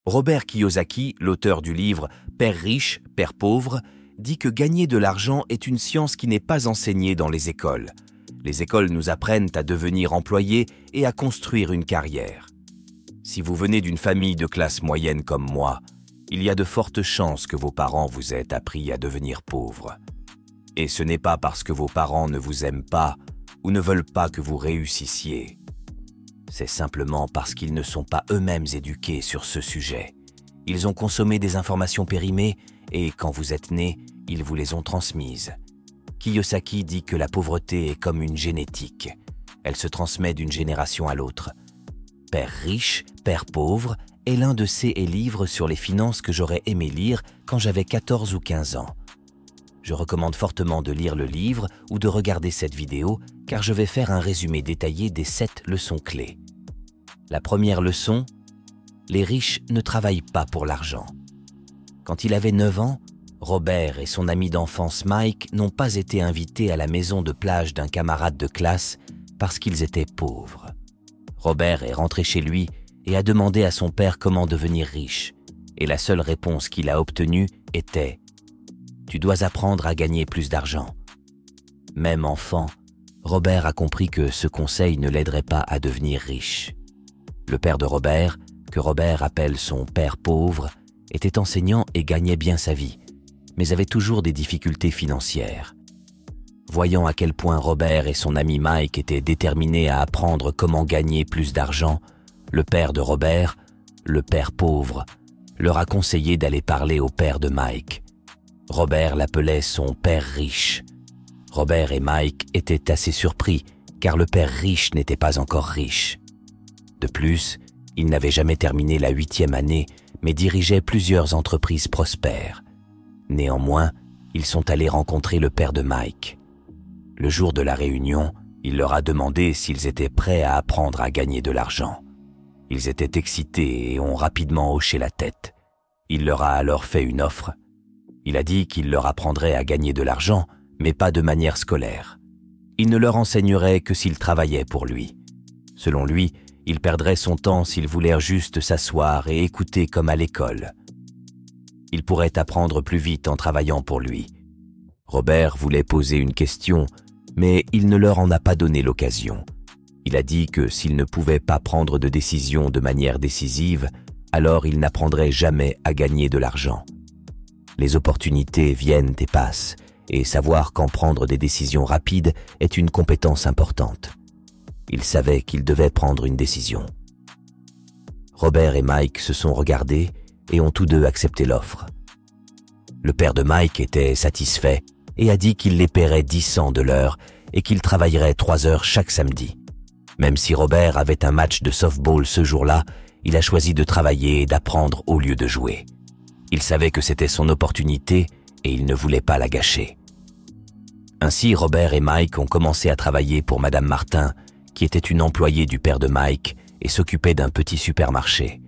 Robert Kiyosaki, l'auteur du livre « Père riche, Père pauvre », dit que gagner de l'argent est une science qui n'est pas enseignée dans les écoles. Les écoles nous apprennent à devenir employés et à construire une carrière. Si vous venez d'une famille de classe moyenne comme moi, il y a de fortes chances que vos parents vous aient appris à devenir pauvres. Et ce n'est pas parce que vos parents ne vous aiment pas ou ne veulent pas que vous réussissiez. C'est simplement parce qu'ils ne sont pas eux-mêmes éduqués sur ce sujet. Ils ont consommé des informations périmées et quand vous êtes né, ils vous les ont transmises. Kiyosaki dit que la pauvreté est comme une génétique. Elle se transmet d'une génération à l'autre. Père riche, Père pauvre est l'un de ces livres sur les finances que j'aurais aimé lire quand j'avais 14 ou 15 ans. Je recommande fortement de lire le livre ou de regarder cette vidéo car je vais faire un résumé détaillé des 7 leçons clés. La première leçon, les riches ne travaillent pas pour l'argent. Quand il avait 9 ans, Robert et son ami d'enfance Mike n'ont pas été invités à la maison de plage d'un camarade de classe parce qu'ils étaient pauvres. Robert est rentré chez lui et a demandé à son père comment devenir riche. Et la seule réponse qu'il a obtenue était « Tu dois apprendre à gagner plus d'argent ». Même enfant, Robert a compris que ce conseil ne l'aiderait pas à devenir riche. Le père de Robert, que Robert appelle son père pauvre, était enseignant et gagnait bien sa vie, mais avait toujours des difficultés financières. Voyant à quel point Robert et son ami Mike étaient déterminés à apprendre comment gagner plus d'argent, le père de Robert, le père pauvre, leur a conseillé d'aller parler au père de Mike. Robert l'appelait son père riche. Robert et Mike étaient assez surpris, car le père riche n'était pas encore riche. De plus, il n'avait jamais terminé la 8e année, mais dirigeait plusieurs entreprises prospères. Néanmoins, ils sont allés rencontrer le père de Mike. Le jour de la réunion, il leur a demandé s'ils étaient prêts à apprendre à gagner de l'argent. Ils étaient excités et ont rapidement hoché la tête. Il leur a alors fait une offre. Il a dit qu'il leur apprendrait à gagner de l'argent, mais pas de manière scolaire. Il ne leur enseignerait que s'ils travaillaient pour lui. Selon lui, il perdrait son temps s'ils voulaient juste s'asseoir et écouter comme à l'école. Il pourrait apprendre plus vite en travaillant pour lui. Robert voulait poser une question, mais il ne leur en a pas donné l'occasion. Il a dit que s'il ne pouvait pas prendre de décision de manière décisive, alors il n'apprendrait jamais à gagner de l'argent. Les opportunités viennent et passent, et savoir quand prendre des décisions rapides est une compétence importante. Il savait qu'il devait prendre une décision. Robert et Mike se sont regardés et ont tous deux accepté l'offre. Le père de Mike était satisfait et a dit qu'il les paierait 10 cents de l'heure et qu'il travaillerait 3 heures chaque samedi. Même si Robert avait un match de softball ce jour-là, il a choisi de travailler et d'apprendre au lieu de jouer. Il savait que c'était son opportunité et il ne voulait pas la gâcher. Ainsi, Robert et Mike ont commencé à travailler pour Madame Martin, qui était une employée du père de Mike et s'occupait d'un petit supermarché.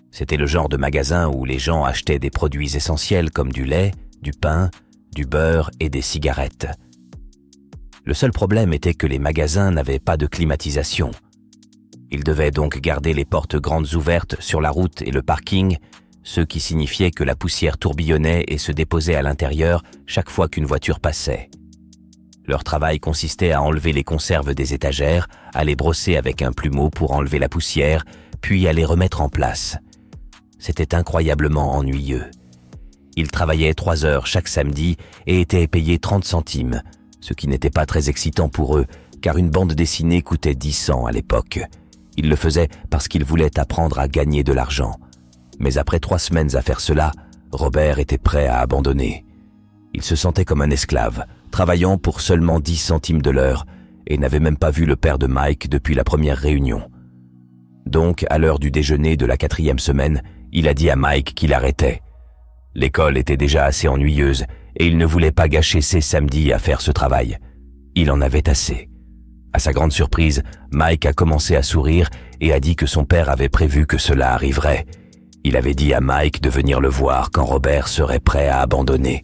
C'était le genre de magasin où les gens achetaient des produits essentiels comme du lait, du pain, du beurre et des cigarettes. Le seul problème était que les magasins n'avaient pas de climatisation. Ils devaient donc garder les portes grandes ouvertes sur la route et le parking, ce qui signifiait que la poussière tourbillonnait et se déposait à l'intérieur chaque fois qu'une voiture passait. Leur travail consistait à enlever les conserves des étagères, à les brosser avec un plumeau pour enlever la poussière, puis à les remettre en place. C'était incroyablement ennuyeux. Ils travaillaient 3 heures chaque samedi et étaient payés 30 centimes, ce qui n'était pas très excitant pour eux, car une bande dessinée coûtait 10 cents à l'époque. Ils le faisaient parce qu'ils voulaient apprendre à gagner de l'argent. Mais après 3 semaines à faire cela, Robert était prêt à abandonner. Il se sentait comme un esclave, travaillant pour seulement 10 centimes de l'heure, et n'avait même pas vu le père de Mike depuis la première réunion. Donc, à l'heure du déjeuner de la 4e semaine, il a dit à Mike qu'il arrêtait. L'école était déjà assez ennuyeuse, et il ne voulait pas gâcher ses samedis à faire ce travail. Il en avait assez. À sa grande surprise, Mike a commencé à sourire et a dit que son père avait prévu que cela arriverait. Il avait dit à Mike de venir le voir quand Robert serait prêt à abandonner.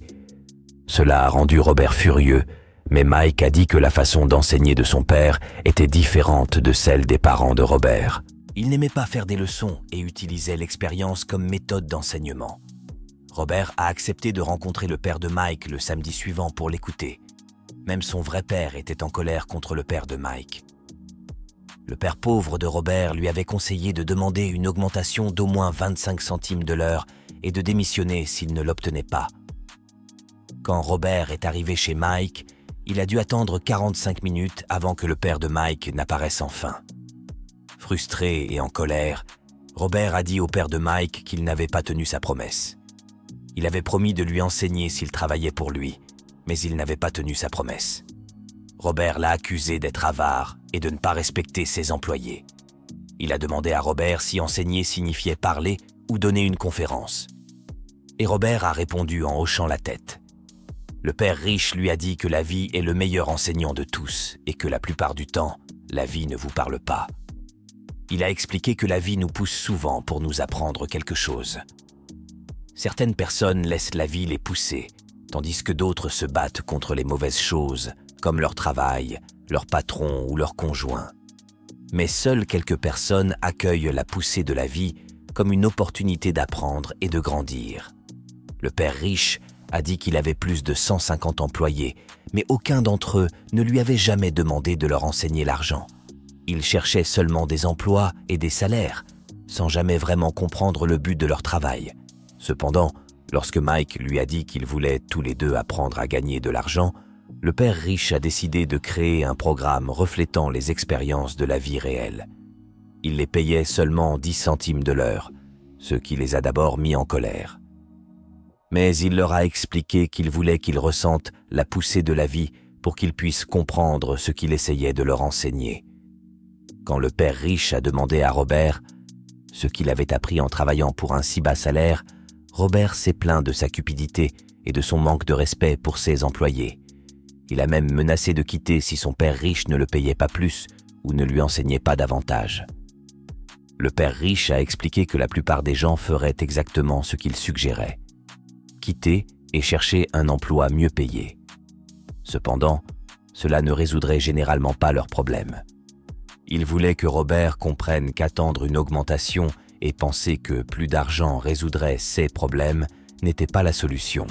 Cela a rendu Robert furieux, mais Mike a dit que la façon d'enseigner de son père était différente de celle des parents de Robert. Il n'aimait pas faire des leçons et utilisait l'expérience comme méthode d'enseignement. Robert a accepté de rencontrer le père de Mike le samedi suivant pour l'écouter. Même son vrai père était en colère contre le père de Mike. Le père pauvre de Robert lui avait conseillé de demander une augmentation d'au moins 25 centimes de l'heure et de démissionner s'il ne l'obtenait pas. Quand Robert est arrivé chez Mike, il a dû attendre 45 minutes avant que le père de Mike n'apparaisse enfin. Frustré et en colère, Robert a dit au père de Mike qu'il n'avait pas tenu sa promesse. Il avait promis de lui enseigner s'il travaillait pour lui, mais il n'avait pas tenu sa promesse. Robert l'a accusé d'être avare et de ne pas respecter ses employés. Il a demandé à Robert si enseigner signifiait parler ou donner une conférence. Et Robert a répondu en hochant la tête. Le père riche lui a dit que la vie est le meilleur enseignant de tous et que la plupart du temps, la vie ne vous parle pas. Il a expliqué que la vie nous pousse souvent pour nous apprendre quelque chose. Certaines personnes laissent la vie les pousser, tandis que d'autres se battent contre les mauvaises choses, comme leur travail, leur patron ou leur conjoint. Mais seules quelques personnes accueillent la poussée de la vie comme une opportunité d'apprendre et de grandir. Le père riche a dit qu'il avait plus de 150 employés, mais aucun d'entre eux ne lui avait jamais demandé de leur enseigner l'argent. Il cherchait seulement des emplois et des salaires, sans jamais vraiment comprendre le but de leur travail. Cependant, lorsque Mike lui a dit qu'ils voulaient tous les deux apprendre à gagner de l'argent, le père riche a décidé de créer un programme reflétant les expériences de la vie réelle. Il les payait seulement 10 centimes de l'heure, ce qui les a d'abord mis en colère. Mais il leur a expliqué qu'il voulait qu'ils ressentent la poussée de la vie pour qu'ils puissent comprendre ce qu'il essayait de leur enseigner. Quand le père riche a demandé à Robert ce qu'il avait appris en travaillant pour un si bas salaire, Robert s'est plaint de sa cupidité et de son manque de respect pour ses employés. Il a même menacé de quitter si son père riche ne le payait pas plus ou ne lui enseignait pas davantage. Le père riche a expliqué que la plupart des gens feraient exactement ce qu'il suggérait: quitter et chercher un emploi mieux payé. Cependant, cela ne résoudrait généralement pas leurs problèmes. Il voulait que Robert comprenne qu'attendre une augmentation et penser que plus d'argent résoudrait ses problèmes n'était pas la solution.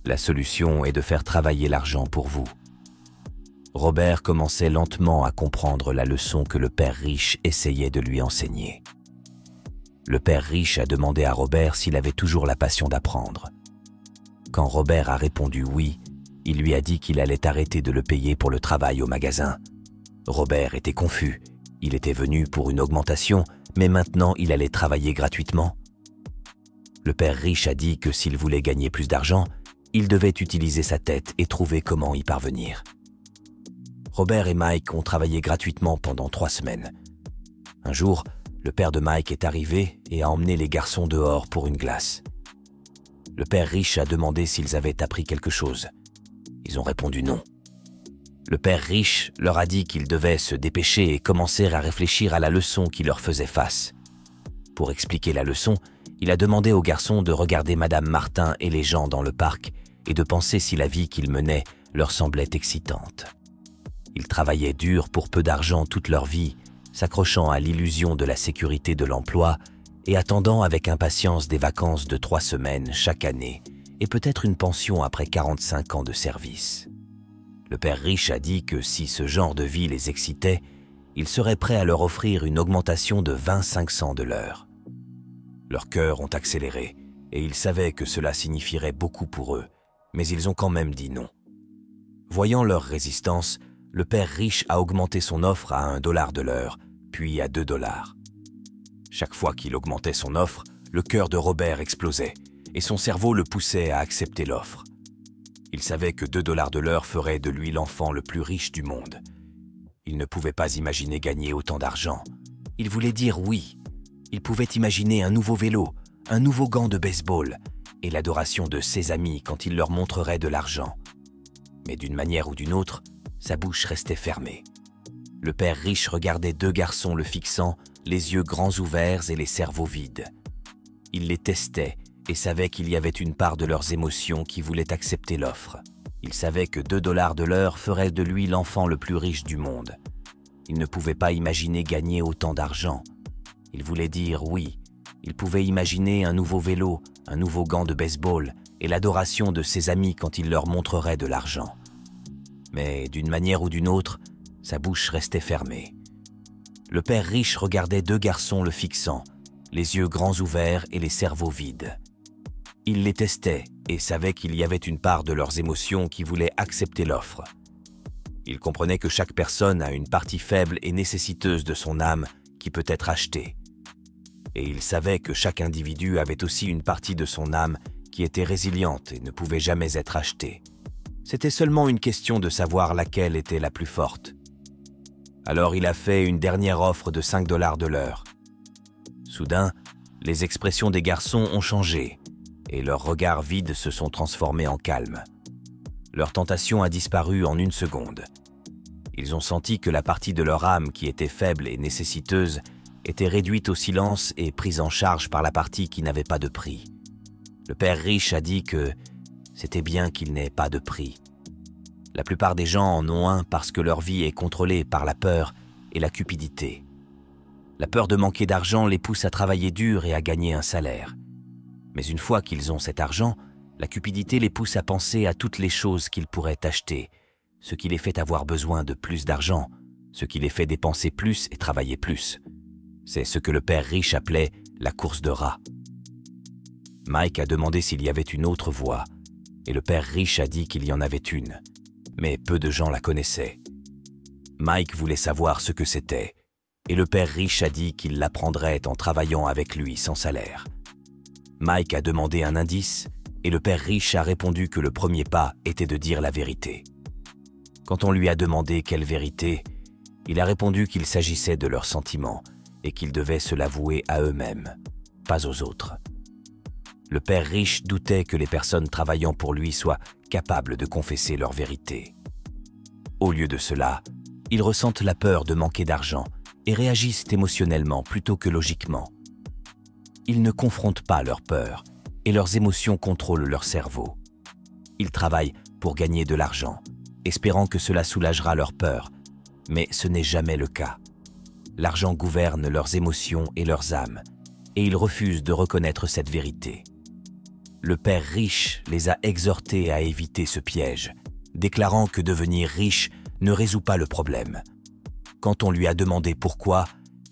La solution est de faire travailler l'argent pour vous. Robert commençait lentement à comprendre la leçon que le père riche essayait de lui enseigner. Le père riche a demandé à Robert s'il avait toujours la passion d'apprendre. Quand Robert a répondu oui, il lui a dit qu'il allait arrêter de le payer pour le travail au magasin. Robert était confus. Il était venu pour une augmentation, mais maintenant il allait travailler gratuitement. Le père riche a dit que s'il voulait gagner plus d'argent, il devait utiliser sa tête et trouver comment y parvenir. Robert et Mike ont travaillé gratuitement pendant 3 semaines. Un jour, le père de Mike est arrivé et a emmené les garçons dehors pour une glace. Le père riche a demandé s'ils avaient appris quelque chose. Ils ont répondu non. Le père riche leur a dit qu'ils devaient se dépêcher et commencer à réfléchir à la leçon qui leur faisait face. Pour expliquer la leçon, il a demandé aux garçons de regarder Madame Martin et les gens dans le parc et de penser si la vie qu'ils menaient leur semblait excitante. Ils travaillaient dur pour peu d'argent toute leur vie, s'accrochant à l'illusion de la sécurité de l'emploi et attendant avec impatience des vacances de 3 semaines chaque année et peut-être une pension après 45 ans de service. Le père riche a dit que si ce genre de vie les excitait, il serait prêt à leur offrir une augmentation de 25 cents de l'heure. Leurs cœurs ont accéléré et ils savaient que cela signifierait beaucoup pour eux, mais ils ont quand même dit non. Voyant leur résistance, le père riche a augmenté son offre à 1 dollar de l'heure, puis à 2 dollars. Chaque fois qu'il augmentait son offre, le cœur de Robert explosait et son cerveau le poussait à accepter l'offre. Il savait que 2 dollars de l'heure ferait de lui l'enfant le plus riche du monde. Il ne pouvait pas imaginer gagner autant d'argent. Il voulait dire oui. Il pouvait imaginer un nouveau vélo, un nouveau gant de baseball et l'adoration de ses amis quand il leur montrerait de l'argent. Mais d'une manière ou d'une autre, sa bouche restait fermée. Le père riche regardait 2 garçons le fixant, les yeux grands ouverts et les cerveaux vides. Il les testait et savait qu'il y avait une part de leurs émotions qui voulait accepter l'offre. Il savait que 2 dollars de l'heure ferait de lui l'enfant le plus riche du monde. Il ne pouvait pas imaginer gagner autant d'argent. Il voulait dire oui. Il pouvait imaginer un nouveau vélo, un nouveau gant de baseball et l'adoration de ses amis quand il leur montrerait de l'argent. Mais d'une manière ou d'une autre, sa bouche restait fermée. Le père riche regardait deux garçons le fixant, les yeux grands ouverts et les cerveaux vides. Il les testait et savait qu'il y avait une part de leurs émotions qui voulait accepter l'offre. Il comprenait que chaque personne a une partie faible et nécessiteuse de son âme qui peut être achetée. Et il savait que chaque individu avait aussi une partie de son âme qui était résiliente et ne pouvait jamais être achetée. C'était seulement une question de savoir laquelle était la plus forte. Alors il a fait une dernière offre de 5 $ de l'heure. Soudain, les expressions des garçons ont changé et leurs regards vides se sont transformés en calme. Leur tentation a disparu en une seconde. Ils ont senti que la partie de leur âme qui était faible et nécessiteuse était réduite au silence et prise en charge par la partie qui n'avait pas de prix. Le père riche a dit que c'était bien qu'il n'ait pas de prix. La plupart des gens en ont un parce que leur vie est contrôlée par la peur et la cupidité. La peur de manquer d'argent les pousse à travailler dur et à gagner un salaire. Mais une fois qu'ils ont cet argent, la cupidité les pousse à penser à toutes les choses qu'ils pourraient acheter, ce qui les fait avoir besoin de plus d'argent, ce qui les fait dépenser plus et travailler plus. C'est ce que le père riche appelait la course de rats. Mike a demandé s'il y avait une autre voie, et le père riche a dit qu'il y en avait une, mais peu de gens la connaissaient. Mike voulait savoir ce que c'était, et le père riche a dit qu'il l'apprendrait en travaillant avec lui sans salaire. Mike a demandé un indice, et le père riche a répondu que le premier pas était de dire la vérité. Quand on lui a demandé quelle vérité, il a répondu qu'il s'agissait de leurs sentiments et qu'ils devaient se l'avouer à eux-mêmes, pas aux autres. Le père riche doutait que les personnes travaillant pour lui soient capables de confesser leur vérité. Au lieu de cela, ils ressentent la peur de manquer d'argent et réagissent émotionnellement plutôt que logiquement. Ils ne confrontent pas leur peur et leurs émotions contrôlent leur cerveau. Ils travaillent pour gagner de l'argent, espérant que cela soulagera leur peur, mais ce n'est jamais le cas. L'argent gouverne leurs émotions et leurs âmes, et ils refusent de reconnaître cette vérité. Le père riche les a exhortés à éviter ce piège, déclarant que devenir riche ne résout pas le problème. Quand on lui a demandé pourquoi,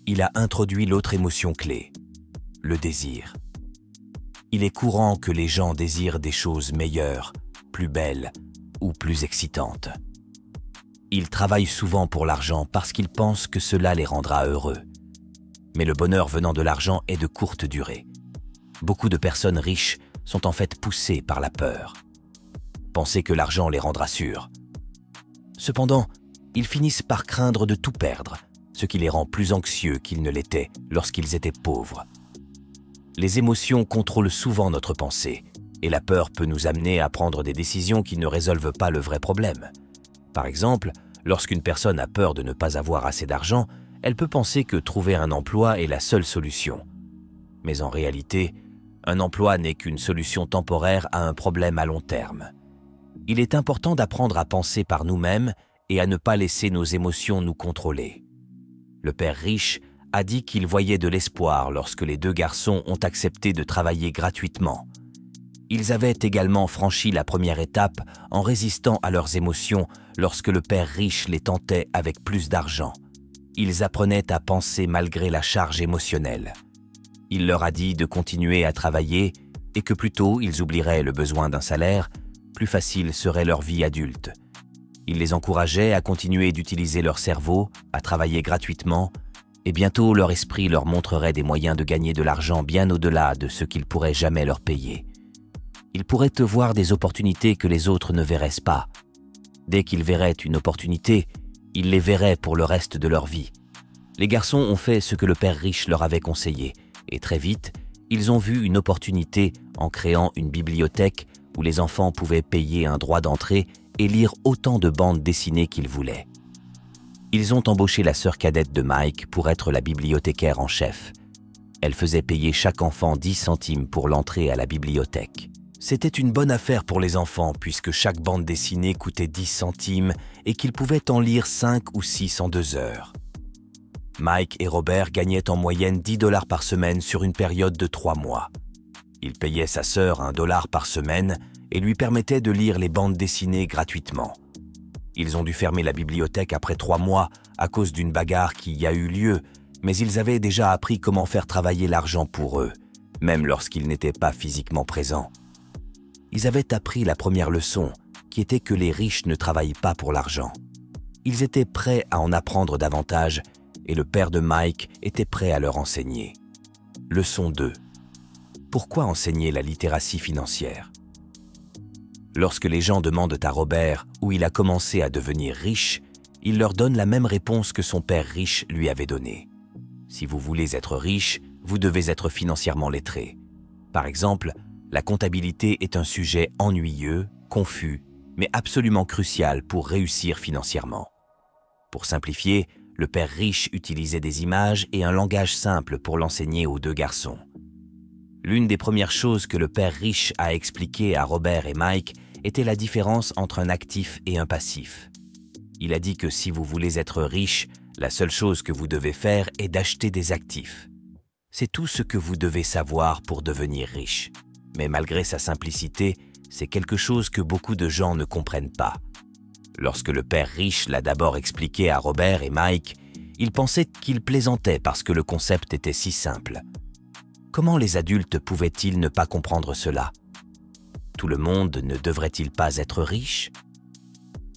il a introduit l'autre émotion clé, le désir. Il est courant que les gens désirent des choses meilleures, plus belles ou plus excitantes. Ils travaillent souvent pour l'argent parce qu'ils pensent que cela les rendra heureux. Mais le bonheur venant de l'argent est de courte durée. Beaucoup de personnes riches sont en fait poussées par la peur. Penser que l'argent les rendra sûrs. Cependant, ils finissent par craindre de tout perdre, ce qui les rend plus anxieux qu'ils ne l'étaient lorsqu'ils étaient pauvres. Les émotions contrôlent souvent notre pensée, et la peur peut nous amener à prendre des décisions qui ne résolvent pas le vrai problème. Par exemple, lorsqu'une personne a peur de ne pas avoir assez d'argent, elle peut penser que trouver un emploi est la seule solution. Mais en réalité, un emploi n'est qu'une solution temporaire à un problème à long terme. Il est important d'apprendre à penser par nous-mêmes et à ne pas laisser nos émotions nous contrôler. Le père riche a dit qu'il voyait de l'espoir lorsque les deux garçons ont accepté de travailler gratuitement. Ils avaient également franchi la première étape en résistant à leurs émotions lorsque le père riche les tentait avec plus d'argent. Ils apprenaient à penser malgré la charge émotionnelle. Il leur a dit de continuer à travailler et que plus tôt ils oublieraient le besoin d'un salaire, plus facile serait leur vie adulte. Il les encourageait à continuer d'utiliser leur cerveau, à travailler gratuitement, et bientôt leur esprit leur montrerait des moyens de gagner de l'argent bien au-delà de ce qu'ils pourraient jamais leur payer. Ils pourraient te voir des opportunités que les autres ne verraient pas. Dès qu'ils verraient une opportunité, ils les verraient pour le reste de leur vie. Les garçons ont fait ce que le père riche leur avait conseillé, et très vite, ils ont vu une opportunité en créant une bibliothèque où les enfants pouvaient payer un droit d'entrée et lire autant de bandes dessinées qu'ils voulaient. Ils ont embauché la sœur cadette de Mike pour être la bibliothécaire en chef. Elle faisait payer chaque enfant 10 centimes pour l'entrée à la bibliothèque. C'était une bonne affaire pour les enfants puisque chaque bande dessinée coûtait 10 centimes et qu'ils pouvaient en lire 5 ou 6 en 2 heures. Mike et Robert gagnaient en moyenne 10 $ par semaine sur une période de 3 mois. Il payait sa sœur $1 par semaine et lui permettait de lire les bandes dessinées gratuitement. Ils ont dû fermer la bibliothèque après 3 mois à cause d'une bagarre qui y a eu lieu, mais ils avaient déjà appris comment faire travailler l'argent pour eux, même lorsqu'ils n'étaient pas physiquement présents. Ils avaient appris la première leçon, qui était que les riches ne travaillent pas pour l'argent. Ils étaient prêts à en apprendre davantage et le père de Mike était prêt à leur enseigner. Leçon 2. Pourquoi enseigner la littératie financière? Lorsque les gens demandent à Robert où il a commencé à devenir riche, il leur donne la même réponse que son père riche lui avait donnée. Si vous voulez être riche, vous devez être financièrement lettré. Par exemple, la comptabilité est un sujet ennuyeux, confus, mais absolument crucial pour réussir financièrement. Pour simplifier, le père riche utilisait des images et un langage simple pour l'enseigner aux 2 garçons. L'une des premières choses que le père riche a expliqué à Robert et Mike était la différence entre un actif et un passif. Il a dit que si vous voulez être riche, la seule chose que vous devez faire est d'acheter des actifs. C'est tout ce que vous devez savoir pour devenir riche. Mais malgré sa simplicité, c'est quelque chose que beaucoup de gens ne comprennent pas. Lorsque le père riche l'a d'abord expliqué à Robert et Mike, ils pensaient qu'il plaisantait parce que le concept était si simple. Comment les adultes pouvaient-ils ne pas comprendre cela? Tout le monde ne devrait-il pas être riche?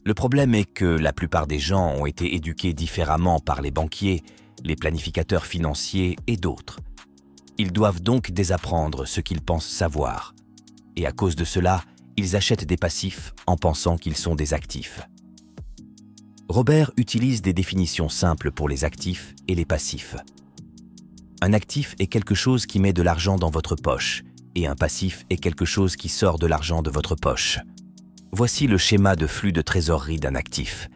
Le problème est que la plupart des gens ont été éduqués différemment par les banquiers, les planificateurs financiers et d'autres. Ils doivent donc désapprendre ce qu'ils pensent savoir. Et à cause de cela, ils achètent des passifs en pensant qu'ils sont des actifs. Robert utilise des définitions simples pour les actifs et les passifs. Un actif est quelque chose qui met de l'argent dans votre poche et un passif est quelque chose qui sort de l'argent de votre poche. Voici le schéma de flux de trésorerie d'un actif.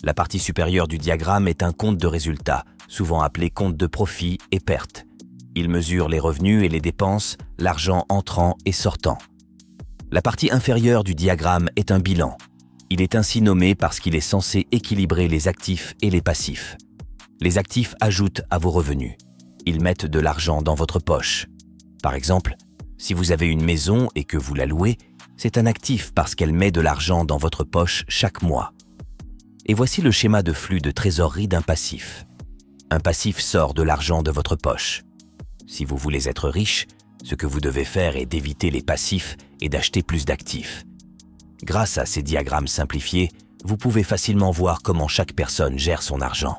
La partie supérieure du diagramme est un compte de résultats, souvent appelé compte de profit et perte. Il mesure les revenus et les dépenses, l'argent entrant et sortant. La partie inférieure du diagramme est un bilan. Il est ainsi nommé parce qu'il est censé équilibrer les actifs et les passifs. Les actifs ajoutent à vos revenus. Ils mettent de l'argent dans votre poche. Par exemple, si vous avez une maison et que vous la louez, c'est un actif parce qu'elle met de l'argent dans votre poche chaque mois. Et voici le schéma de flux de trésorerie d'un passif. Un passif sort de l'argent de votre poche. Si vous voulez être riche, ce que vous devez faire est d'éviter les passifs et d'acheter plus d'actifs. Grâce à ces diagrammes simplifiés, vous pouvez facilement voir comment chaque personne gère son argent.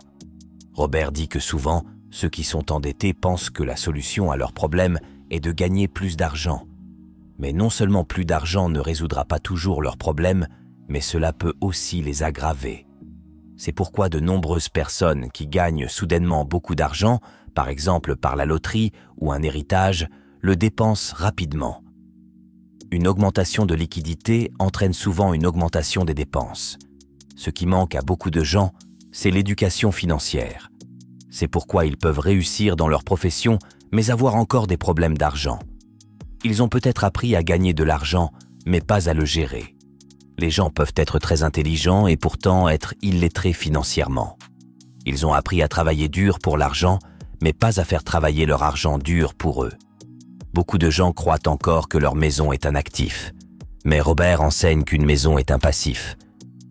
Robert dit que souvent, ceux qui sont endettés pensent que la solution à leurs problèmes est de gagner plus d'argent. Mais non seulement plus d'argent ne résoudra pas toujours leurs problèmes, mais cela peut aussi les aggraver. C'est pourquoi de nombreuses personnes qui gagnent soudainement beaucoup d'argent, par exemple par la loterie ou un héritage, le dépensent rapidement. Une augmentation de liquidité entraîne souvent une augmentation des dépenses. Ce qui manque à beaucoup de gens, c'est l'éducation financière. C'est pourquoi ils peuvent réussir dans leur profession, mais avoir encore des problèmes d'argent. Ils ont peut-être appris à gagner de l'argent, mais pas à le gérer. Les gens peuvent être très intelligents et pourtant être illettrés financièrement. Ils ont appris à travailler dur pour l'argent, mais pas à faire travailler leur argent dur pour eux. Beaucoup de gens croient encore que leur maison est un actif. Mais Robert enseigne qu'une maison est un passif,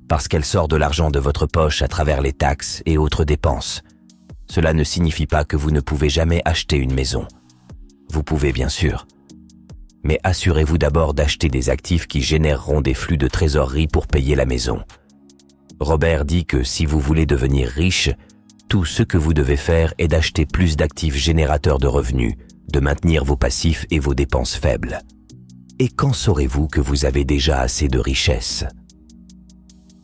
parce qu'elle sort de l'argent de votre poche à travers les taxes et autres dépenses. Cela ne signifie pas que vous ne pouvez jamais acheter une maison. Vous pouvez bien sûr. Mais assurez-vous d'abord d'acheter des actifs qui généreront des flux de trésorerie pour payer la maison. Robert dit que si vous voulez devenir riche, tout ce que vous devez faire est d'acheter plus d'actifs générateurs de revenus, de maintenir vos passifs et vos dépenses faibles. Et quand saurez-vous que vous avez déjà assez de richesse?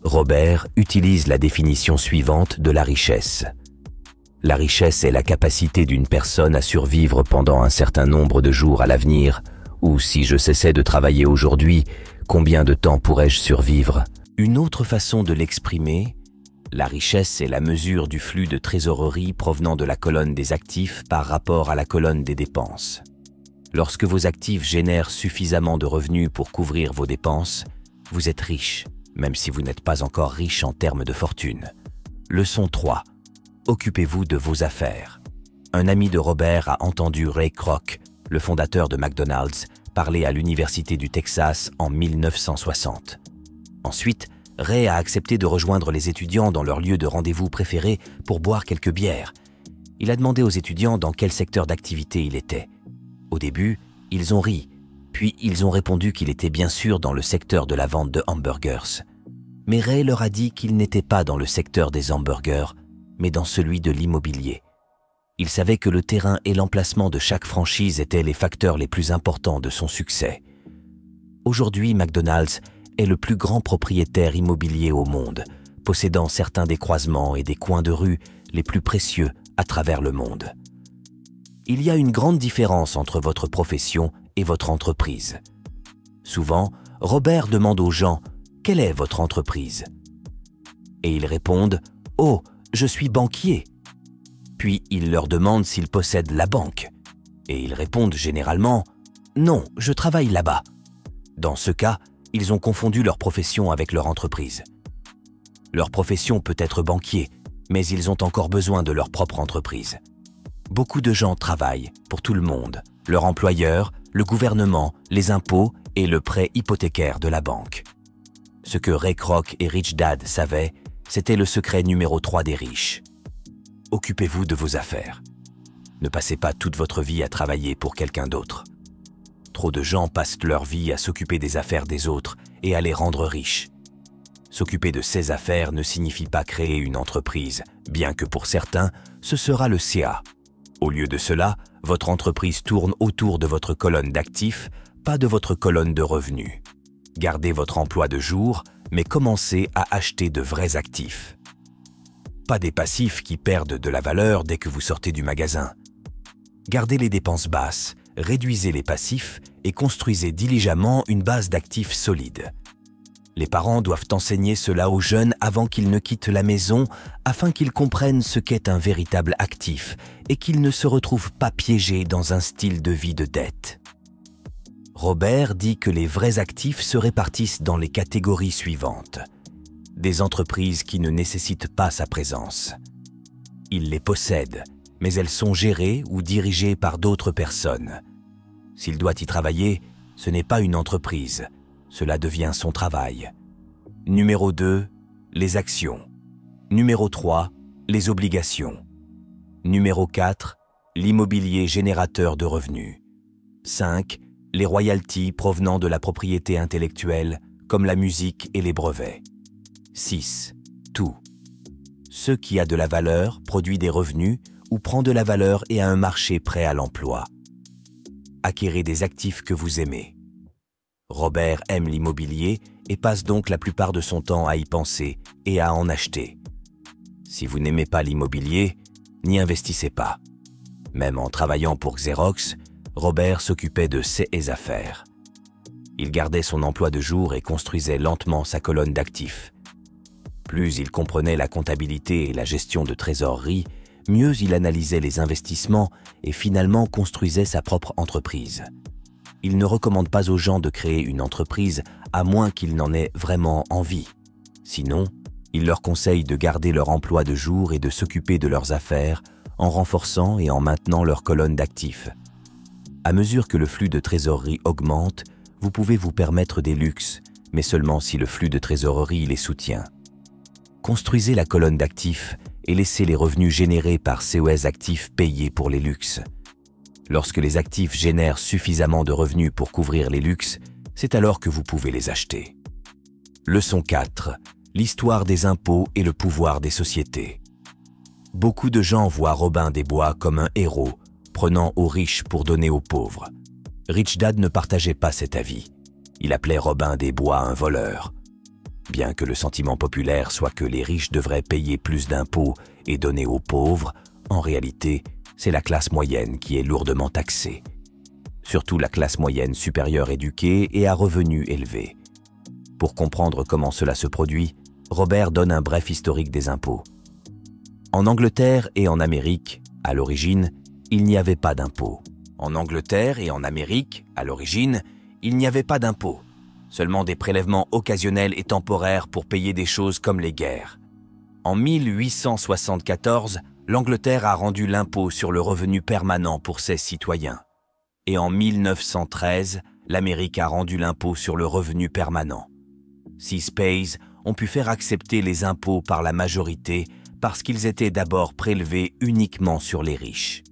Robert utilise la définition suivante de la richesse. La richesse est la capacité d'une personne à survivre pendant un certain nombre de jours à l'avenir, ou si je cessais de travailler aujourd'hui, combien de temps pourrais-je survivre? Une autre façon de l'exprimer, la richesse est la mesure du flux de trésorerie provenant de la colonne des actifs par rapport à la colonne des dépenses. Lorsque vos actifs génèrent suffisamment de revenus pour couvrir vos dépenses, vous êtes riche, même si vous n'êtes pas encore riche en termes de fortune. Leçon 3. occupez-vous de vos affaires. Un ami de Robert a entendu Ray Kroc, le fondateur de McDonald's, parler à l'Université du Texas en 1960. Ensuite, Ray a accepté de rejoindre les étudiants dans leur lieu de rendez-vous préféré pour boire quelques bières. Il a demandé aux étudiants dans quel secteur d'activité il était. Au début, ils ont ri, puis ils ont répondu qu'il était bien sûr dans le secteur de la vente de hamburgers. Mais Ray leur a dit qu'il n'était pas dans le secteur des hamburgers, mais dans celui de l'immobilier. Il savait que le terrain et l'emplacement de chaque franchise étaient les facteurs les plus importants de son succès. Aujourd'hui, McDonald's est le plus grand propriétaire immobilier au monde, possédant certains des croisements et des coins de rue les plus précieux à travers le monde. Il y a une grande différence entre votre profession et votre entreprise. Souvent, Robert demande aux gens « Quelle est votre entreprise ?» Et ils répondent « Oh, je suis banquier ». Puis il leur demande s'ils possèdent la banque. Et ils répondent généralement « Non, je travaille là-bas ». Dans ce cas, ils ont confondu leur profession avec leur entreprise. Leur profession peut être banquier, mais ils ont encore besoin de leur propre entreprise. Beaucoup de gens travaillent pour tout le monde, leur employeur, le gouvernement, les impôts et le prêt hypothécaire de la banque. Ce que Ray Kroc et Rich Dad savaient, c'était le secret numéro 3 des riches. Occupez-vous de vos affaires. Ne passez pas toute votre vie à travailler pour quelqu'un d'autre. Trop de gens passent leur vie à s'occuper des affaires des autres et à les rendre riches. S'occuper de ses affaires ne signifie pas créer une entreprise, bien que pour certains, ce sera le CA. Au lieu de cela, votre entreprise tourne autour de votre colonne d'actifs, pas de votre colonne de revenus. Gardez votre emploi de jour, mais commencez à acheter de vrais actifs. Pas des passifs qui perdent de la valeur dès que vous sortez du magasin. Gardez les dépenses basses, réduisez les passifs et construisez diligemment une base d'actifs solide. Les parents doivent enseigner cela aux jeunes avant qu'ils ne quittent la maison afin qu'ils comprennent ce qu'est un véritable actif et qu'ils ne se retrouvent pas piégés dans un style de vie de dette. Robert dit que les vrais actifs se répartissent dans les catégories suivantes. Des entreprises qui ne nécessitent pas sa présence. Il les possède, mais elles sont gérées ou dirigées par d'autres personnes. S'il doit y travailler, ce n'est pas une entreprise, cela devient son travail. Numéro 2, les actions. Numéro 3, les obligations. Numéro 4, l'immobilier générateur de revenus. 5, les royalties provenant de la propriété intellectuelle, comme la musique et les brevets. 6. Tout. Ce qui a de la valeur produit des revenus ou prend de la valeur et a un marché prêt à l'emploi. Acquérez des actifs que vous aimez. Robert aime l'immobilier et passe donc la plupart de son temps à y penser et à en acheter. Si vous n'aimez pas l'immobilier, n'y investissez pas. Même en travaillant pour Xerox, Robert s'occupait de ses affaires. Il gardait son emploi de jour et construisait lentement sa colonne d'actifs. Plus il comprenait la comptabilité et la gestion de trésorerie, mieux il analysait les investissements et finalement construisait sa propre entreprise. Il ne recommande pas aux gens de créer une entreprise à moins qu'ils n'en aient vraiment envie. Sinon, il leur conseille de garder leur emploi de jour et de s'occuper de leurs affaires en renforçant et en maintenant leur colonne d'actifs. À mesure que le flux de trésorerie augmente, vous pouvez vous permettre des luxes, mais seulement si le flux de trésorerie les soutient. Construisez la colonne d'actifs et laissez les revenus générés par ces actifs payer pour les luxes. Lorsque les actifs génèrent suffisamment de revenus pour couvrir les luxes, c'est alors que vous pouvez les acheter. Leçon 4. L'histoire des impôts et le pouvoir des sociétés. Beaucoup de gens voient Robin des Bois comme un héros, prenant aux riches pour donner aux pauvres. Rich Dad ne partageait pas cet avis. Il appelait Robin des Bois un voleur. Bien que le sentiment populaire soit que les riches devraient payer plus d'impôts et donner aux pauvres, en réalité, c'est la classe moyenne qui est lourdement taxée. Surtout la classe moyenne supérieure éduquée et à revenus élevés. Pour comprendre comment cela se produit, Robert donne un bref historique des impôts. En Angleterre et en Amérique, à l'origine, il n'y avait pas d'impôts. En Angleterre et en Amérique, à l'origine, il n'y avait pas d'impôts. Seulement des prélèvements occasionnels et temporaires pour payer des choses comme les guerres. En 1874, l'Angleterre a rendu l'impôt sur le revenu permanent pour ses citoyens. Et en 1913, l'Amérique a rendu l'impôt sur le revenu permanent. Six Pays ont pu faire accepter les impôts par la majorité parce qu'ils étaient d'abord prélevés uniquement sur les riches.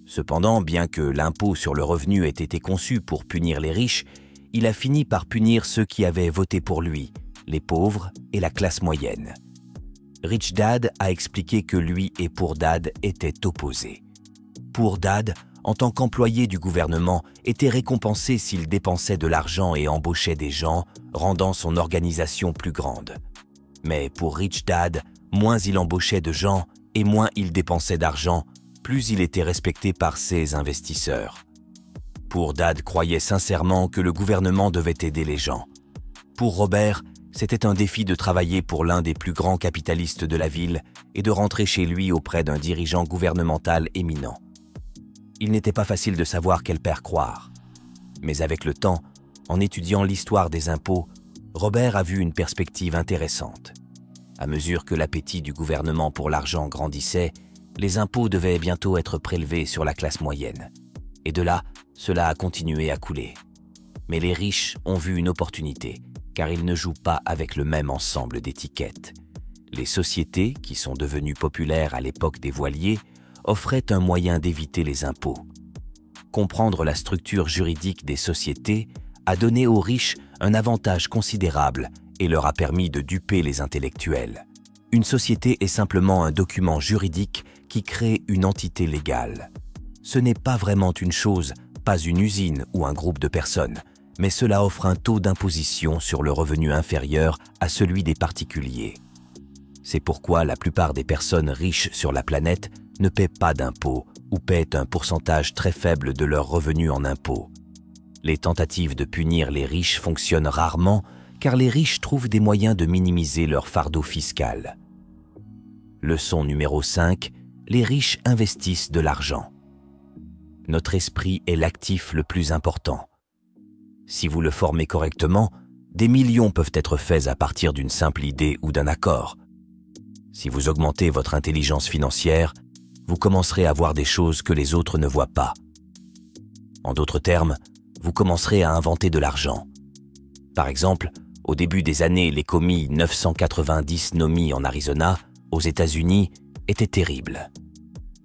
Cependant, bien que l'impôt sur le revenu ait été conçu pour punir les riches, il a fini par punir ceux qui avaient voté pour lui, les pauvres et la classe moyenne. Rich Dad a expliqué que lui et Poor Dad étaient opposés. Poor Dad, en tant qu'employé du gouvernement, était récompensé s'il dépensait de l'argent et embauchait des gens, rendant son organisation plus grande. Mais pour Rich Dad, moins il embauchait de gens et moins il dépensait d'argent, plus il était respecté par ses investisseurs. Poor Dad croyait sincèrement que le gouvernement devait aider les gens. Pour Robert, c'était un défi de travailler pour l'un des plus grands capitalistes de la ville et de rentrer chez lui auprès d'un dirigeant gouvernemental éminent. Il n'était pas facile de savoir quel père croire. Mais avec le temps, en étudiant l'histoire des impôts, Robert a vu une perspective intéressante. À mesure que l'appétit du gouvernement pour l'argent grandissait, les impôts devaient bientôt être prélevés sur la classe moyenne. Et de là, cela a continué à couler. Mais les riches ont vu une opportunité, car ils ne jouent pas avec le même ensemble d'étiquettes. Les sociétés, qui sont devenues populaires à l'époque des voiliers, offrait un moyen d'éviter les impôts. Comprendre la structure juridique des sociétés a donné aux riches un avantage considérable et leur a permis de duper les intellectuels. Une société est simplement un document juridique qui crée une entité légale. Ce n'est pas vraiment une chose, pas une usine ou un groupe de personnes, mais cela offre un taux d'imposition sur le revenu inférieur à celui des particuliers. C'est pourquoi la plupart des personnes riches sur la planète ne paient pas d'impôts ou paient un pourcentage très faible de leurs revenus en impôts. Les tentatives de punir les riches fonctionnent rarement car les riches trouvent des moyens de minimiser leur fardeau fiscal. Leçon numéro 5, les riches investissent de l'argent. Notre esprit est l'actif le plus important. Si vous le formez correctement, des millions peuvent être faits à partir d'une simple idée ou d'un accord. Si vous augmentez votre intelligence financière, vous commencerez à voir des choses que les autres ne voient pas. En d'autres termes, vous commencerez à inventer de l'argent. Par exemple, au début des années, les commis 990 Nomi en Arizona, aux États-Unis, étaient terribles.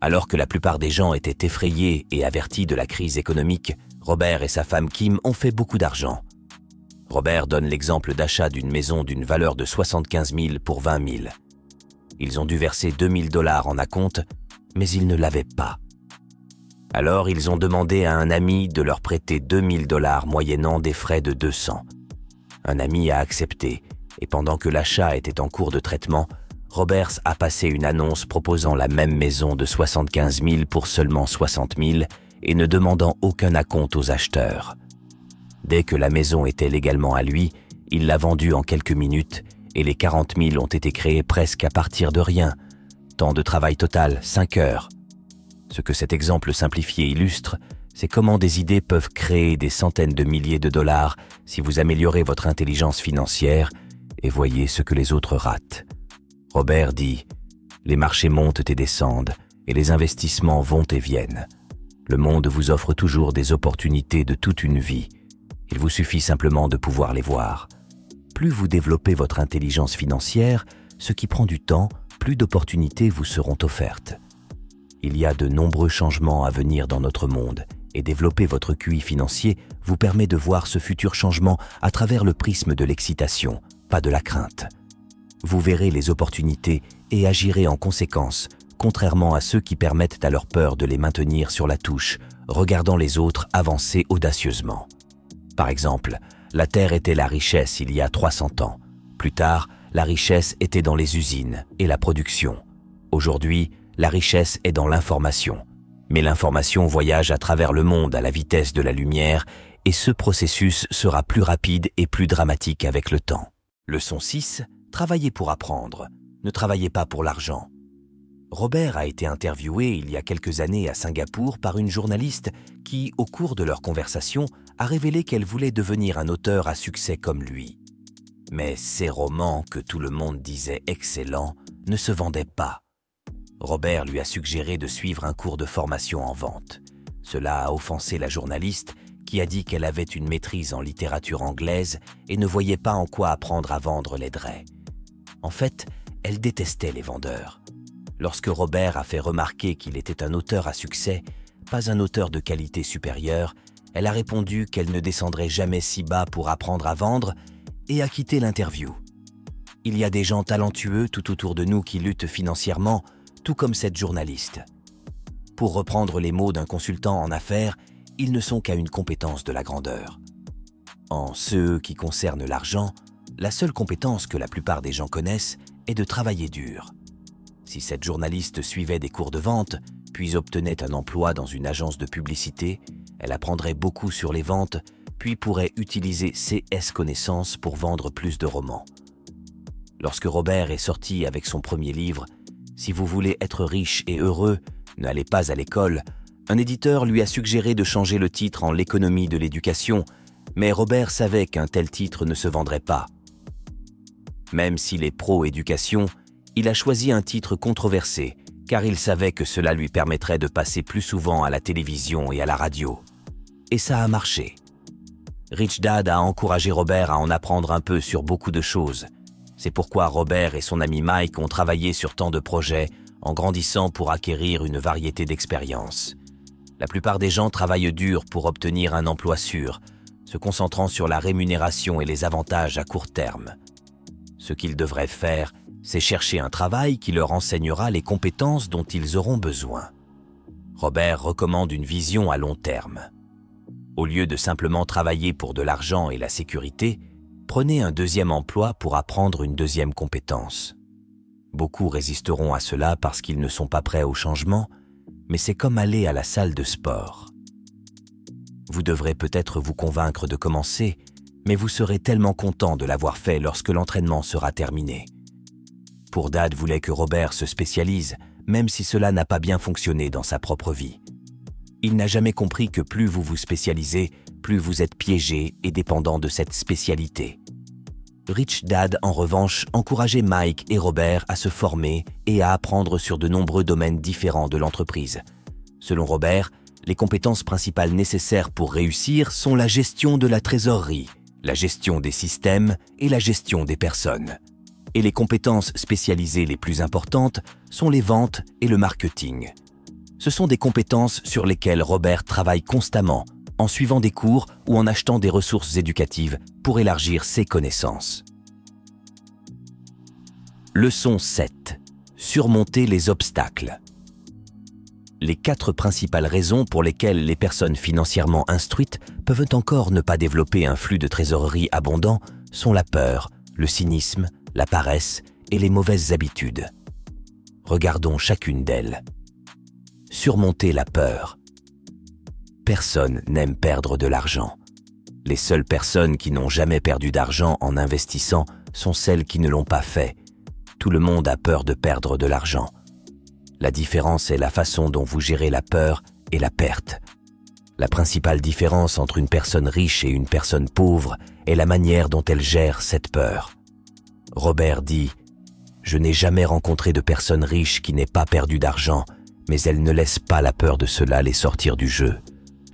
Alors que la plupart des gens étaient effrayés et avertis de la crise économique, Robert et sa femme Kim ont fait beaucoup d'argent. Robert donne l'exemple d'achat d'une maison d'une valeur de 75 000 pour 20 000. Ils ont dû verser 2 000 $ en acompte, mais ils ne l'avaient pas. Alors ils ont demandé à un ami de leur prêter 2 000 $ moyennant des frais de 200. Un ami a accepté, et pendant que l'achat était en cours de traitement, Roberts a passé une annonce proposant la même maison de 75 000 pour seulement 60 000 et ne demandant aucun acompte aux acheteurs. Dès que la maison était légalement à lui, il l'a vendue en quelques minutes et les 40 000 ont été créés presque à partir de rien. Temps de travail total, 5 heures. Ce que cet exemple simplifié illustre, c'est comment des idées peuvent créer des centaines de milliers de dollars si vous améliorez votre intelligence financière et voyez ce que les autres ratent. Robert dit « Les marchés montent et descendent et les investissements vont et viennent. Le monde vous offre toujours des opportunités de toute une vie. Il vous suffit simplement de pouvoir les voir. Plus vous développez votre intelligence financière, ce qui prend du temps, plus d'opportunités vous seront offertes. Il y a de nombreux changements à venir dans notre monde et développer votre QI financier vous permet de voir ce futur changement à travers le prisme de l'excitation, pas de la crainte. Vous verrez les opportunités et agirez en conséquence, contrairement à ceux qui permettent à leur peur de les maintenir sur la touche, regardant les autres avancer audacieusement. Par exemple, la terre était la richesse il y a 300 ans. Plus tard, la richesse était dans les usines et la production. Aujourd'hui, la richesse est dans l'information. Mais l'information voyage à travers le monde à la vitesse de la lumière et ce processus sera plus rapide et plus dramatique avec le temps. Leçon 6. Travaillez pour apprendre. Ne travaillez pas pour l'argent. Robert a été interviewé il y a quelques années à Singapour par une journaliste qui, au cours de leur conversation, a révélé qu'elle voulait devenir un auteur à succès comme lui. Mais ces romans que tout le monde disait excellents ne se vendaient pas. Robert lui a suggéré de suivre un cours de formation en vente. Cela a offensé la journaliste qui a dit qu'elle avait une maîtrise en littérature anglaise et ne voyait pas en quoi apprendre à vendre l'aiderait. En fait, elle détestait les vendeurs. Lorsque Robert a fait remarquer qu'il était un auteur à succès, pas un auteur de qualité supérieure, elle a répondu qu'elle ne descendrait jamais si bas pour apprendre à vendre et a quitté l'interview. Il y a des gens talentueux tout autour de nous qui luttent financièrement, tout comme cette journaliste. Pour reprendre les mots d'un consultant en affaires, ils ne sont qu'à une compétence de la grandeur. En ce qui concerne l'argent, la seule compétence que la plupart des gens connaissent est de travailler dur. Si cette journaliste suivait des cours de vente, puis obtenait un emploi dans une agence de publicité, elle apprendrait beaucoup sur les ventes, puis pourrait utiliser ses connaissances pour vendre plus de romans. Lorsque Robert est sorti avec son premier livre, « Si vous voulez être riche et heureux, n'allez pas à l'école », un éditeur lui a suggéré de changer le titre en l'économie de l'éducation, mais Robert savait qu'un tel titre ne se vendrait pas. Même s'il est pro-éducation, il a choisi un titre controversé, car il savait que cela lui permettrait de passer plus souvent à la télévision et à la radio. Et ça a marché. Rich Dad a encouragé Robert à en apprendre un peu sur beaucoup de choses. C'est pourquoi Robert et son ami Mike ont travaillé sur tant de projets, en grandissant pour acquérir une variété d'expériences. La plupart des gens travaillent dur pour obtenir un emploi sûr, se concentrant sur la rémunération et les avantages à court terme. Ce qu'ils devraient faire, c'est chercher un travail qui leur enseignera les compétences dont ils auront besoin. Robert recommande une vision à long terme. Au lieu de simplement travailler pour de l'argent et la sécurité, prenez un deuxième emploi pour apprendre une deuxième compétence. Beaucoup résisteront à cela parce qu'ils ne sont pas prêts au changement, mais c'est comme aller à la salle de sport. Vous devrez peut-être vous convaincre de commencer, mais vous serez tellement content de l'avoir fait lorsque l'entraînement sera terminé. Pour Dad voulait que Robert se spécialise, même si cela n'a pas bien fonctionné dans sa propre vie. Il n'a jamais compris que plus vous vous spécialisez, plus vous êtes piégé et dépendant de cette spécialité. Rich Dad, en revanche, encourageait Mike et Robert à se former et à apprendre sur de nombreux domaines différents de l'entreprise. Selon Robert, les compétences principales nécessaires pour réussir sont la gestion de la trésorerie, la gestion des systèmes et la gestion des personnes. Et les compétences spécialisées les plus importantes sont les ventes et le marketing. Ce sont des compétences sur lesquelles Robert travaille constamment, en suivant des cours ou en achetant des ressources éducatives pour élargir ses connaissances. Leçon 7. Surmonter les obstacles. Les 4 principales raisons pour lesquelles les personnes financièrement instruites peuvent encore ne pas développer un flux de trésorerie abondant sont la peur, le cynisme, la paresse et les mauvaises habitudes. Regardons chacune d'elles. Surmonter la peur. Personne n'aime perdre de l'argent. Les seules personnes qui n'ont jamais perdu d'argent en investissant sont celles qui ne l'ont pas fait. Tout le monde a peur de perdre de l'argent. La différence est la façon dont vous gérez la peur et la perte. La principale différence entre une personne riche et une personne pauvre est la manière dont elle gère cette peur. Robert dit « Je n'ai jamais rencontré de personne riche qui n'ait pas perdu d'argent, mais elle ne laisse pas la peur de cela les sortir du jeu.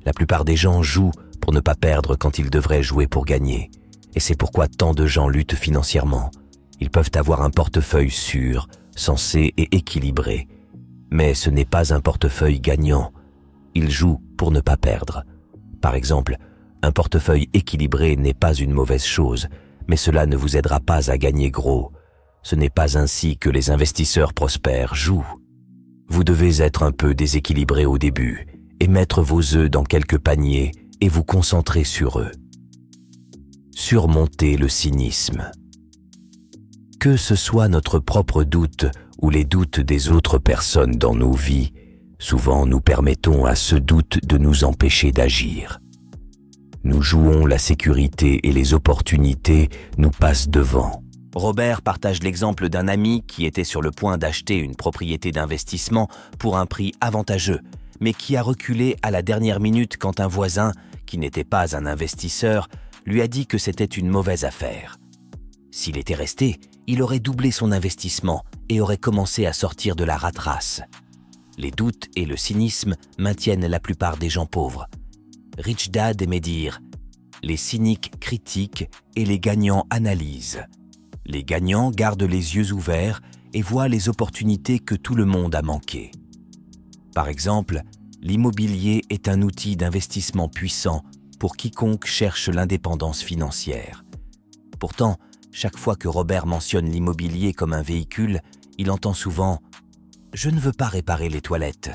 La plupart des gens jouent pour ne pas perdre quand ils devraient jouer pour gagner. Et c'est pourquoi tant de gens luttent financièrement. Ils peuvent avoir un portefeuille sûr, sensé et équilibré. Mais ce n'est pas un portefeuille gagnant. Ils jouent pour ne pas perdre. Par exemple, un portefeuille équilibré n'est pas une mauvaise chose, mais cela ne vous aidera pas à gagner gros. Ce n'est pas ainsi que les investisseurs prospères jouent. Vous devez être un peu déséquilibré au début et mettre vos œufs dans quelques paniers et vous concentrer sur eux. Surmonter le cynisme. Que ce soit notre propre doute ou les doutes des autres personnes dans nos vies, souvent nous permettons à ce doute de nous empêcher d'agir. Nous jouons la sécurité et les opportunités nous passent devant. Robert partage l'exemple d'un ami qui était sur le point d'acheter une propriété d'investissement pour un prix avantageux, mais qui a reculé à la dernière minute quand un voisin, qui n'était pas un investisseur, lui a dit que c'était une mauvaise affaire. S'il était resté, il aurait doublé son investissement et aurait commencé à sortir de la rat race. Les doutes et le cynisme maintiennent la plupart des gens pauvres. Rich Dad aimait dire « Les cyniques critiquent et les gagnants analysent. Les gagnants gardent les yeux ouverts et voient les opportunités que tout le monde a manquées. » Par exemple, l'immobilier est un outil d'investissement puissant pour quiconque cherche l'indépendance financière. Pourtant, chaque fois que Robert mentionne l'immobilier comme un véhicule, il entend souvent « Je ne veux pas réparer les toilettes »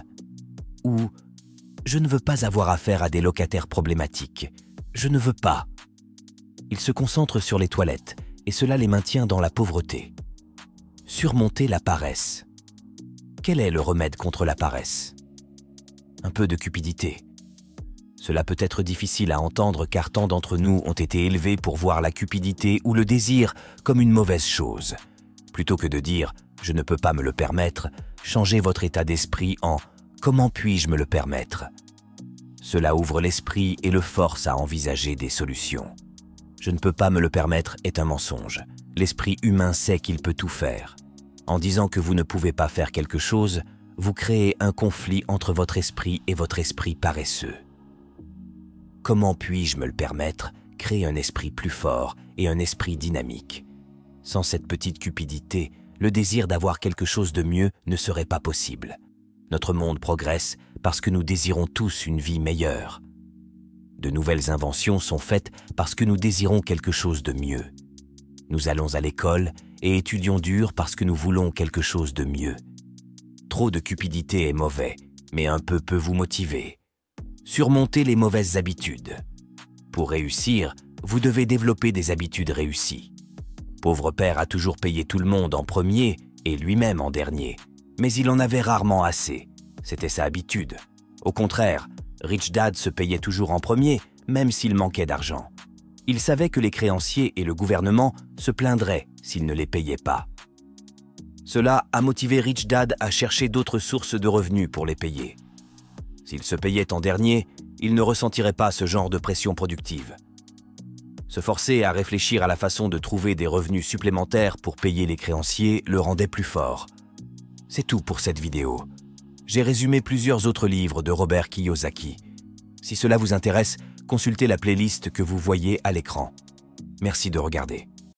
ou « Je ne veux pas avoir affaire à des locataires problématiques. Je ne veux pas. » Il se concentre sur les toilettes et cela les maintient dans la pauvreté. Surmonter la paresse. Quel est le remède contre la paresse? Un peu de cupidité. Cela peut être difficile à entendre car tant d'entre nous ont été élevés pour voir la cupidité ou le désir comme une mauvaise chose. Plutôt que de dire « je ne peux pas me le permettre », changez votre état d'esprit en « comment puis-je me le permettre ?» Cela ouvre l'esprit et le force à envisager des solutions. « Je ne peux pas me le permettre » est un mensonge. L'esprit humain sait qu'il peut tout faire. En disant que vous ne pouvez pas faire quelque chose, vous créez un conflit entre votre esprit et votre esprit paresseux. Comment puis-je me le permettre? Créer un esprit plus fort et un esprit dynamique. Sans cette petite cupidité, le désir d'avoir quelque chose de mieux ne serait pas possible. Notre monde progresse parce que nous désirons tous une vie meilleure. De nouvelles inventions sont faites parce que nous désirons quelque chose de mieux. Nous allons à l'école et étudions dur parce que nous voulons quelque chose de mieux. Trop de cupidité est mauvais, mais un peu peut vous motiver. Surmonter les mauvaises habitudes. Pour réussir, vous devez développer des habitudes réussies. Pauvre père a toujours payé tout le monde en premier et lui-même en dernier, mais il en avait rarement assez. C'était sa habitude. Au contraire, Rich Dad se payait toujours en premier, même s'il manquait d'argent. Il savait que les créanciers et le gouvernement se plaindraient s'il ne les payait pas. Cela a motivé Rich Dad à chercher d'autres sources de revenus pour les payer. S'il se payait en dernier, il ne ressentirait pas ce genre de pression productive. Se forcer à réfléchir à la façon de trouver des revenus supplémentaires pour payer les créanciers le rendait plus fort. C'est tout pour cette vidéo. J'ai résumé plusieurs autres livres de Robert Kiyosaki. Si cela vous intéresse, consultez la playlist que vous voyez à l'écran. Merci de regarder.